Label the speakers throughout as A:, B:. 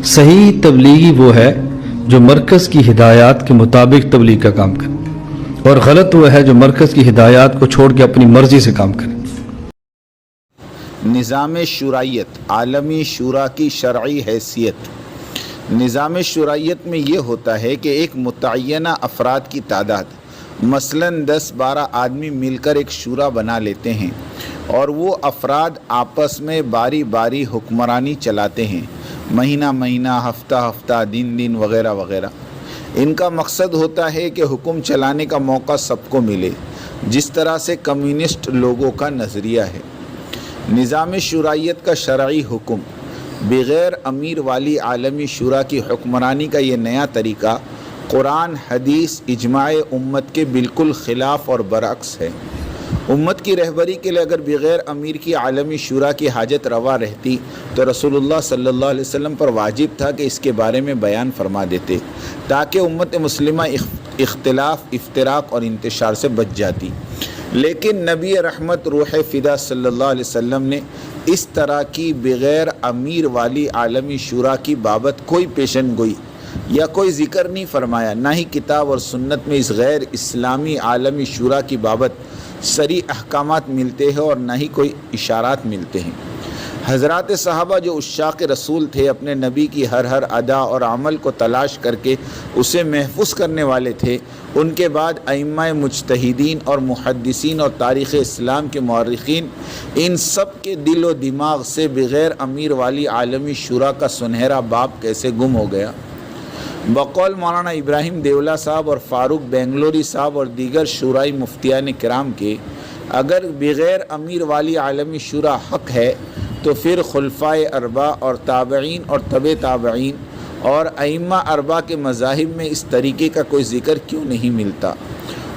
A: صحیح تبلیغی وہ ہے جو مرکز کی ہدایات کے مطابق تبلیغ کا کام کرے، اور غلط وہ ہے جو مرکز کی ہدایات کو چھوڑ کے اپنی مرضی سے کام کرے۔
B: نظام شورائیت، عالمی شورا کی شرعی حیثیت۔ نظام شورائیت میں یہ ہوتا ہے کہ ایک متعینہ افراد کی تعداد، مثلاً 10-12 آدمی مل کر ایک شورا بنا لیتے ہیں، اور وہ افراد آپس میں باری باری حکمرانی چلاتے ہیں، مہینہ مہینہ، ہفتہ ہفتہ، دن دن، وغیرہ وغیرہ۔ ان کا مقصد ہوتا ہے کہ حکم چلانے کا موقع سب کو ملے، جس طرح سے کمیونسٹ لوگوں کا نظریہ ہے۔ نظام شورائیت کا شرعی حکم بغیر امیر والی عالمی شورا کی حکمرانی کا یہ نیا طریقہ قرآن، حدیث، اجماع امت کے بالکل خلاف اور برعکس ہے۔ امت کی رہبری کے لیے اگر بغیر امیر کی عالمی شورا کی حاجت روا رہتی تو رسول اللہ صلی اللہ علیہ وسلم پر واجب تھا کہ اس کے بارے میں بیان فرما دیتے، تاکہ امت مسلمہ اختلاف، افتراق اور انتشار سے بچ جاتی۔ لیکن نبی رحمت روح فدا صلی اللہ علیہ وسلم نے اس طرح کی بغیر امیر والی عالمی شورا کی بابت کوئی پیشن گوئی یا کوئی ذکر نہیں فرمایا، نہ ہی کتاب اور سنت میں اس غیر اسلامی عالمی شورا کی بابت صریح احکامات ملتے ہیں اور نہ ہی کوئی اشارات ملتے ہیں۔ حضرات صحابہ جو عشاق رسول تھے، اپنے نبی کی ہر ادا اور عمل کو تلاش کر کے اسے محفوظ کرنے والے تھے، ان کے بعد ائمہ مجتہدین اور محدثین اور تاریخ اسلام کے مورخین، ان سب کے دل و دماغ سے بغیر امیر والی عالمی شورا کا سنہرا باب کیسے گم ہو گیا؟ بقول مولانا ابراہیم دیولہ صاحب اور فاروق بنگلوری صاحب اور دیگر شورائی مفتیان کرام کے، اگر بغیر امیر والی عالمی شورا حق ہے تو پھر خلفائے اربعہ اور تابعین اور تبع تابعین اور ائمہ اربعہ کے مذاہب میں اس طریقے کا کوئی ذکر کیوں نہیں ملتا،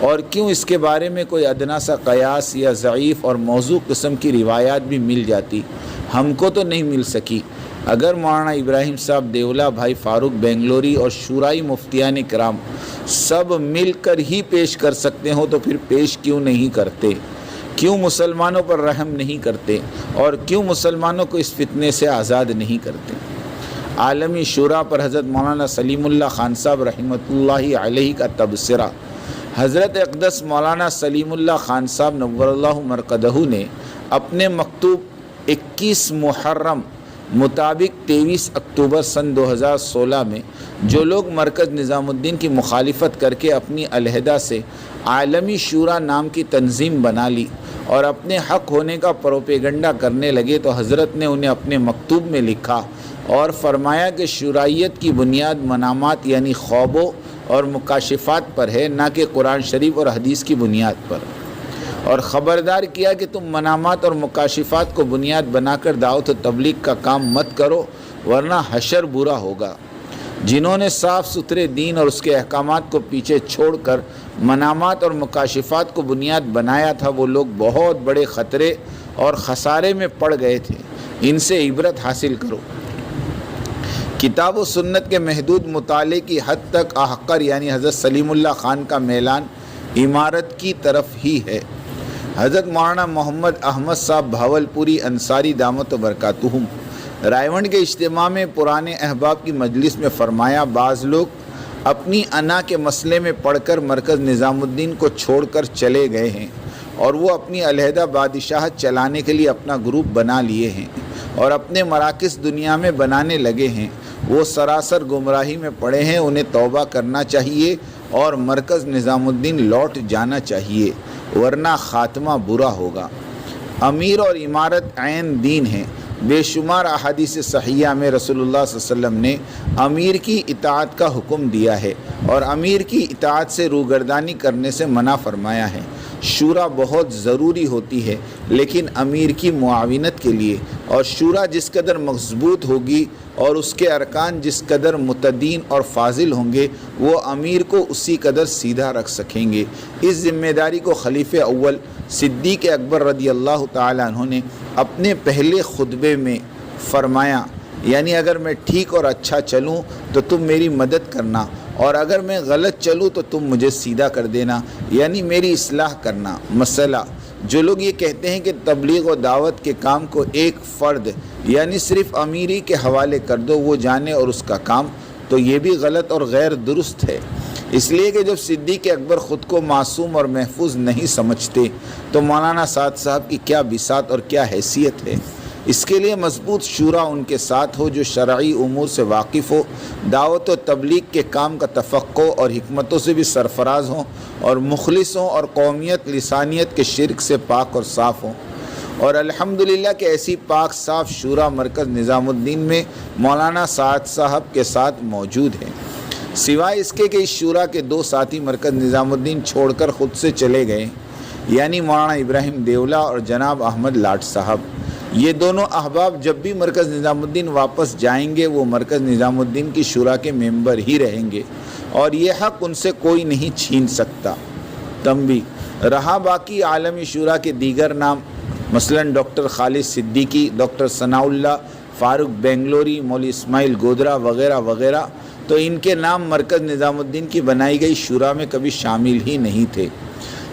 B: اور کیوں اس کے بارے میں کوئی ادنا سا قیاس یا ضعیف اور موضوع قسم کی روایات بھی مل جاتی؟ ہم کو تو نہیں مل سکی۔ اگر مولانا ابراہیم صاحب دیولہ، بھائی فاروق بنگلوری اور شورائی مفتیان کرام سب مل کر ہی پیش کر سکتے ہوں تو پھر پیش کیوں نہیں کرتے؟ کیوں مسلمانوں پر رحم نہیں کرتے، اور کیوں مسلمانوں کو اس فتنے سے آزاد نہیں کرتے؟ عالمی شورا پر حضرت مولانا سلیم اللہ خان صاحب رحمۃ اللہ علیہ کا تبصرہ۔ حضرت اقدس مولانا سلیم اللہ خان صاحب نور اللہ مرقدہ نے اپنے مکتوب 21 محرم مطابق 23 اکتوبر سن 2016 میں جو لوگ مرکز نظام الدین کی مخالفت کر کے اپنی علیحدہ سے عالمی شورا نام کی تنظیم بنا لی اور اپنے حق ہونے کا پروپیگنڈا کرنے لگے، تو حضرت نے انہیں اپنے مکتوب میں لکھا اور فرمایا کہ شورائیت کی بنیاد منامات یعنی خوابوں اور مکاشفات پر ہے، نہ کہ قرآن شریف اور حدیث کی بنیاد پر، اور خبردار کیا کہ تم منامات اور مکاشفات کو بنیاد بنا کر دعوت و تبلیغ کا کام مت کرو، ورنہ حشر برا ہوگا۔ جنہوں نے صاف ستھرے دین اور اس کے احکامات کو پیچھے چھوڑ کر منامات اور مکاشفات کو بنیاد بنایا تھا، وہ لوگ بہت بڑے خطرے اور خسارے میں پڑ گئے تھے، ان سے عبرت حاصل کرو۔ کتاب و سنت کے محدود مطالعے کی حد تک احقر یعنی حضرت سلیم اللہ خان کا میلان عمارت کی طرف ہی ہے۔ حضرت مولانا محمد احمد صاحب بھاولپوری انصاری دامت و برکاتہم رائے ونڈ کے اجتماع میں پرانے احباب کی مجلس میں فرمایا، بعض لوگ اپنی انا کے مسئلے میں پڑھ کر مرکز نظام الدین کو چھوڑ کر چلے گئے ہیں، اور وہ اپنی علیحدہ بادشاہت چلانے کے لیے اپنا گروپ بنا لیے ہیں اور اپنے مراکز دنیا میں بنانے لگے ہیں۔ وہ سراسر گمراہی میں پڑے ہیں، انہیں توبہ کرنا چاہیے اور مرکز نظام الدین لوٹ جانا چاہیے، ورنہ خاتمہ برا ہوگا۔ امیر اور عمارت عین دین ہیں۔ بے شمار احادیث صحیحہ میں رسول اللہ صلی اللہ علیہ وسلم نے امیر کی اطاعت کا حکم دیا ہے اور امیر کی اطاعت سے روگردانی کرنے سے منع فرمایا ہے۔ شورا بہت ضروری ہوتی ہے لیکن امیر کی معاونت کے لیے، اور شورا جس قدر مضبوط ہوگی اور اس کے ارکان جس قدر متدین اور فاضل ہوں گے، وہ امیر کو اسی قدر سیدھا رکھ سکیں گے۔ اس ذمہ داری کو خلیفہ اول صدیق اکبر رضی اللہ تعالیٰ عنہ نے اپنے پہلے خطبے میں فرمایا، یعنی اگر میں ٹھیک اور اچھا چلوں تو تم میری مدد کرنا، اور اگر میں غلط چلوں تو تم مجھے سیدھا کر دینا، یعنی میری اصلاح کرنا۔ مسئلہ جو لوگ یہ کہتے ہیں کہ تبلیغ و دعوت کے کام کو ایک فرد یعنی صرف امیری کے حوالے کر دو، وہ جانے اور اس کا کام، تو یہ بھی غلط اور غیر درست ہے۔ اس لیے کہ جب صدیق اکبر خود کو معصوم اور محفوظ نہیں سمجھتے تو مولانا سعد صاحب کی کیا بساط اور کیا حیثیت ہے۔ اس کے لیے مضبوط شورا ان کے ساتھ ہو جو شرعی امور سے واقف ہو، دعوت و تبلیغ کے کام کا تفقع اور حکمتوں سے بھی سرفراز ہوں، اور مخلص ہوں، اور قومیت لسانیت کے شرک سے پاک اور صاف ہوں۔ اور الحمدللہ کہ ایسی پاک صاف شورا مرکز نظام الدین میں مولانا سعد صاحب کے ساتھ موجود ہے۔ سوائے اس کے کہ اس شورا کے 2 ساتھی مرکز نظام الدین چھوڑ کر خود سے چلے گئے، یعنی مولانا ابراہیم دیولہ اور جناب احمد لاٹ صاحب۔ یہ دونوں احباب جب بھی مرکز نظام الدین واپس جائیں گے وہ مرکز نظام الدین کی شورا کے ممبر ہی رہیں گے، اور یہ حق ان سے کوئی نہیں چھین سکتا۔ تنبیہ، رہا باقی عالمی شورا کے دیگر نام، مثلا ڈاکٹر خالد صدیقی، ڈاکٹر ثناء اللہ، فاروق بنگلوری، مولوی اسماعیل گودرا وغیرہ وغیرہ، تو ان کے نام مرکز نظام الدین کی بنائی گئی شورا میں کبھی شامل ہی نہیں تھے۔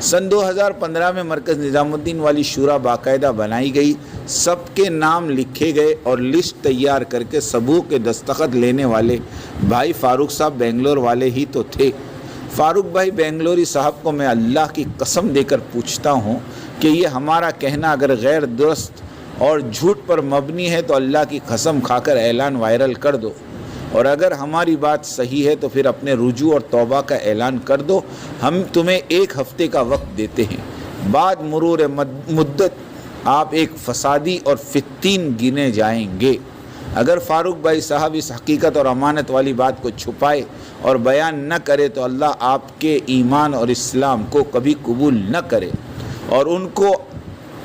B: سن 2015 میں مرکز نظام الدین والی شورا باقاعدہ بنائی گئی، سب کے نام لکھے گئے اور لسٹ تیار کر کے سبوق کے دستخط لینے والے بھائی فاروق صاحب بنگلور والے ہی تو تھے۔ فاروق بھائی بنگلوری صاحب کو میں اللہ کی قسم دے کر پوچھتا ہوں کہ یہ ہمارا کہنا اگر غیر درست اور جھوٹ پر مبنی ہے تو اللہ کی قسم کھا کر اعلان وائرل کر دو، اور اگر ہماری بات صحیح ہے تو پھر اپنے رجوع اور توبہ کا اعلان کر دو۔ ہم تمہیں 1 ہفتے کا وقت دیتے ہیں، بعد مرور مدت آپ ایک فسادی اور فتین گنے جائیں گے۔ اگر فاروق بھائی صاحب اس حقیقت اور امانت والی بات کو چھپائے اور بیان نہ کرے تو اللہ آپ کے ایمان اور اسلام کو کبھی قبول نہ کرے، اور ان کو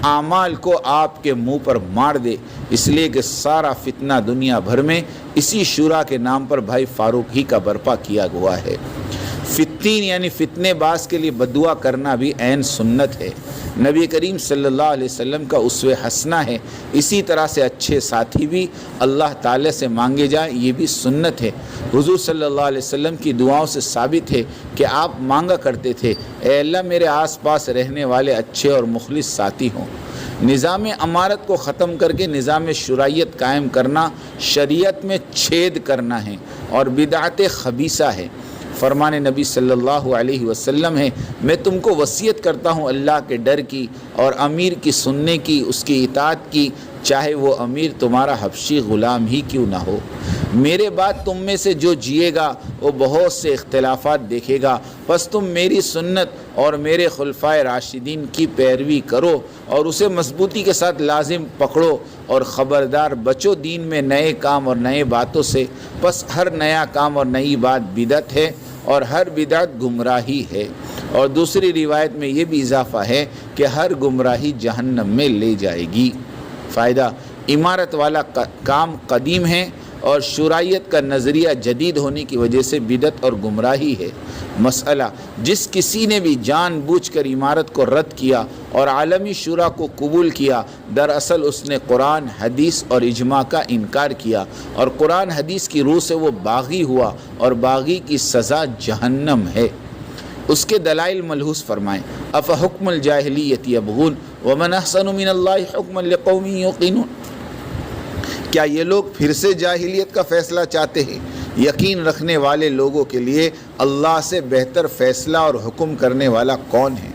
B: اعمال کو آپ کے منہ پر مار دے، اس لیے کہ سارا فتنہ دنیا بھر میں اسی شورا کے نام پر بھائی فاروق ہی کا برپا کیا ہوا ہے۔ فتین یعنی فتنے باز کے لیے بددعا کرنا بھی عین سنت ہے، نبی کریم صلی اللہ علیہ وسلم کا اسوہ حسنہ ہے۔ اسی طرح سے اچھے ساتھی بھی اللہ تعالی سے مانگے جائیں، یہ بھی سنت ہے۔ حضور صلی اللہ علیہ وسلم کی دعاؤں سے ثابت ہے کہ آپ مانگا کرتے تھے، اے اللہ میرے آس پاس رہنے والے اچھے اور مخلص ساتھی ہوں۔ نظام امارت کو ختم کر کے نظام شرعیت قائم کرنا شریعت میں چھید کرنا ہے اور بدعت خبیثہ ہے۔ فرمان نبی صلی اللہ علیہ وسلم ہے، میں تم کو وصیت کرتا ہوں اللہ کے ڈر کی اور امیر کی سننے کی، اس کی اطاعت کی، چاہے وہ امیر تمہارا حبشی غلام ہی کیوں نہ ہو۔ میرے بعد تم میں سے جو جیے گا وہ بہت سے اختلافات دیکھے گا، بس تم میری سنت اور میرے خلفائے راشدین کی پیروی کرو اور اسے مضبوطی کے ساتھ لازم پکڑو، اور خبردار بچو دین میں نئے کام اور نئے باتوں سے، بس ہر نیا کام اور نئی بات بدعت ہے اور ہر بدعت گمراہی ہے۔ اور دوسری روایت میں یہ بھی اضافہ ہے کہ ہر گمراہی جہنم میں لے جائے گی۔ فائدہ، امارت والا کام قدیم ہے اور شرعیت کا نظریہ جدید ہونے کی وجہ سے بدعت اور گمراہی ہے۔ مسئلہ، جس کسی نے بھی جان بوجھ کر امارت کو رد کیا اور عالمی شورا کو قبول کیا، دراصل اس نے قرآن، حدیث اور اجماع کا انکار کیا، اور قرآن حدیث کی روح سے وہ باغی ہوا، اور باغی کی سزا جہنم ہے۔ اس کے دلائل ملحوظ فرمائیں۔ افحکم الجاہلیت یبغون ومن احسن من اللہ حکما لقوم یوقنون، کیا یہ لوگ پھر سے جاہلیت کا فیصلہ چاہتے ہیں؟ یقین رکھنے والے لوگوں کے لیے اللہ سے بہتر فیصلہ اور حکم کرنے والا کون ہے؟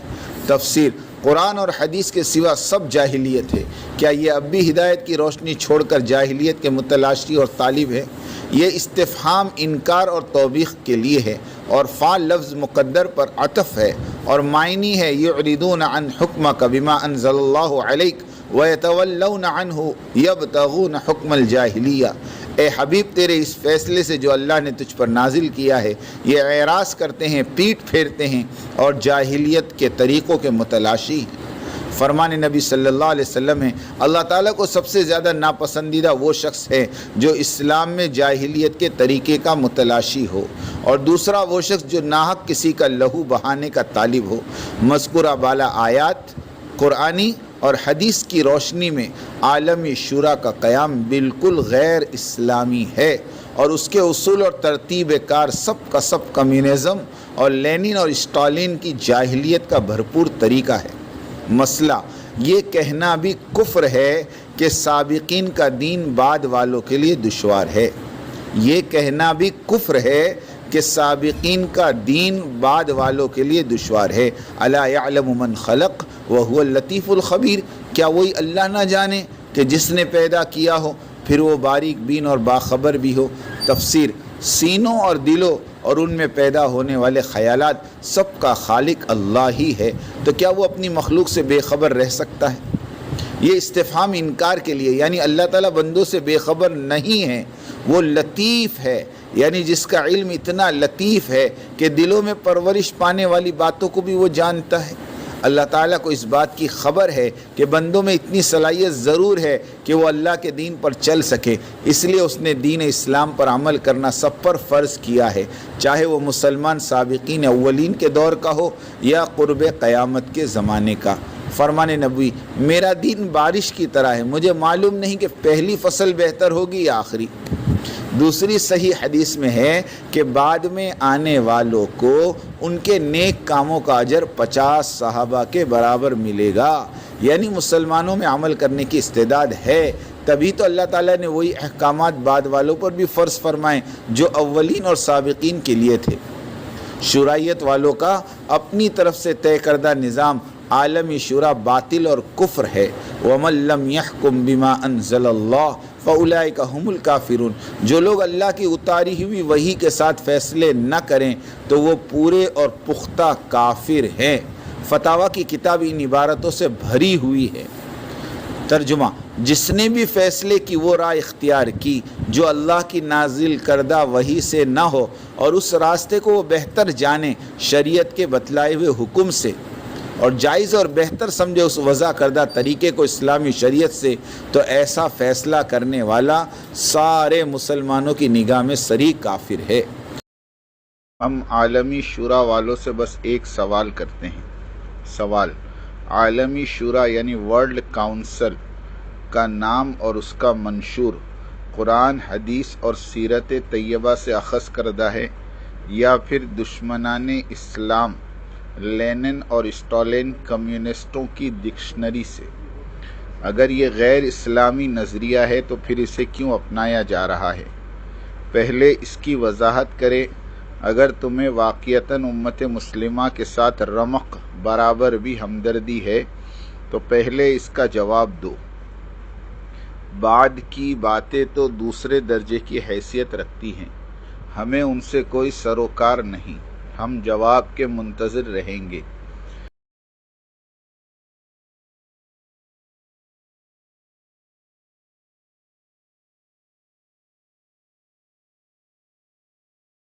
B: تفسیر، قرآن اور حدیث کے سوا سب جاہلیت ہے۔ کیا یہ اب بھی ہدایت کی روشنی چھوڑ کر جاہلیت کے متلاشی اور طالب ہے؟ یہ استفہام انکار اور توبیخ کے لیے ہے، اور فا لفظ مقدر پر عطف ہے، اور معنی ہے یعرضون عن حکمک بما انزل اللہ علیک وَيَتَوَلَّوْنَ عَنْهُ يَبْتَغُونَ حُکْمَ الْجَاہِلِیَّہ، اے حبیب تیرے اس فیصلے سے جو اللہ نے تجھ پر نازل کیا ہے یہ اعراض کرتے ہیں، پیٹ پھیرتے ہیں اور جاہلیت کے طریقوں کے متلاشی ہیں۔ فرمان نبی صلی اللہ علیہ وسلم ہے، اللہ تعالیٰ کو سب سے زیادہ ناپسندیدہ وہ شخص ہے جو اسلام میں جاہلیت کے طریقے کا متلاشی ہو، اور دوسرا وہ شخص جو ناحق کسی کا لہو بہانے کا طالب ہو۔ مذکورہ بالا آیات قرآنی اور حدیث کی روشنی میں عالمی شورا کا قیام بالکل غیر اسلامی ہے، اور اس کے اصول اور ترتیب کار سب کا سب کمیونزم اور لینن اور اسٹالین کی جاہلیت کا بھرپور طریقہ ہے۔ مسئلہ یہ کہنا بھی کفر ہے کہ سابقین کا دین بعد والوں کے لیے دشوار ہے، یہ کہنا بھی کفر ہے کہ سابقین کا دین بعد والوں کے لیے دشوار ہے۔ الا یعلم من خلق وهو اللطیف الخبیر، کیا وہی اللہ نہ جانے کہ جس نے پیدا کیا ہو پھر وہ باریک بین اور باخبر بھی ہو۔ تفسیر، سینوں اور دلوں اور ان میں پیدا ہونے والے خیالات سب کا خالق اللہ ہی ہے، تو کیا وہ اپنی مخلوق سے بے خبر رہ سکتا ہے؟ یہ استفہام انکار کے لیے، یعنی اللہ تعالیٰ بندوں سے بے خبر نہیں ہے، وہ لطیف ہے، یعنی جس کا علم اتنا لطیف ہے کہ دلوں میں پرورش پانے والی باتوں کو بھی وہ جانتا ہے۔ اللہ تعالیٰ کو اس بات کی خبر ہے کہ بندوں میں اتنی صلاحیت ضرور ہے کہ وہ اللہ کے دین پر چل سکے، اس لیے اس نے دین اسلام پر عمل کرنا سب پر فرض کیا ہے، چاہے وہ مسلمان سابقین اولین کے دور کا ہو یا قرب قیامت کے زمانے کا۔ فرمان نبوی، میرا دین بارش کی طرح ہے، مجھے معلوم نہیں کہ پہلی فصل بہتر ہوگی یا آخری۔ دوسری صحیح حدیث میں ہے کہ بعد میں آنے والوں کو ان کے نیک کاموں کا اجر 50 صحابہ کے برابر ملے گا، یعنی مسلمانوں میں عمل کرنے کی استعداد ہے، تبھی تو اللہ تعالیٰ نے وہی احکامات بعد والوں پر بھی فرض فرمائے جو اولین اور سابقین کے لیے تھے۔ شورائیت والوں کا اپنی طرف سے طے کردہ نظام عالمی شورا باطل اور کفر ہے۔ وَمَن لَّمْ يَحْكُم بِمَا أَنزَلَ اللَّهُ فَأُولَٰئِكَ هُمُ الْكَافِرُونَ، جو لوگ اللہ کی اتاری ہوئی وحی کے ساتھ فیصلے نہ کریں تو وہ پورے اور پختہ کافر ہیں۔ فتاویٰ کی کتاب ان عبارتوں سے بھری ہوئی ہے۔ ترجمہ، جس نے بھی فیصلے کی وہ راہ اختیار کی جو اللہ کی نازل کردہ وحی سے نہ ہو اور اس راستے کو وہ بہتر جانے شریعت کے بتلائے ہوئے حکم سے، اور جائز اور بہتر سمجھے اس وضع کردہ طریقے کو اسلامی شریعت سے، تو ایسا فیصلہ کرنے والا سارے مسلمانوں کی نگاہ میں صریح کافر ہے۔
C: ہم عالمی شورا والوں سے بس ایک سوال کرتے ہیں۔ سوال، عالمی شورا یعنی ورلڈ کاؤنسل کا نام اور اس کا منشور قرآن، حدیث اور سیرت طیبہ سے اخذ کردہ ہے یا پھر دشمنان اسلام لینن اور اسٹالین کمیونسٹوں کی ڈکشنری سے؟ اگر یہ غیر اسلامی نظریہ ہے تو پھر اسے کیوں اپنایا جا رہا ہے؟ پہلے اس کی وضاحت کریں۔ اگر تمہیں واقعتاً امت مسلمہ کے ساتھ رمق برابر بھی ہمدردی ہے تو پہلے اس کا جواب دو۔ بعد کی باتیں تو دوسرے درجے کی حیثیت رکھتی ہیں، ہمیں ان سے کوئی سروکار نہیں، ہم جواب کے منتظر رہیں گے۔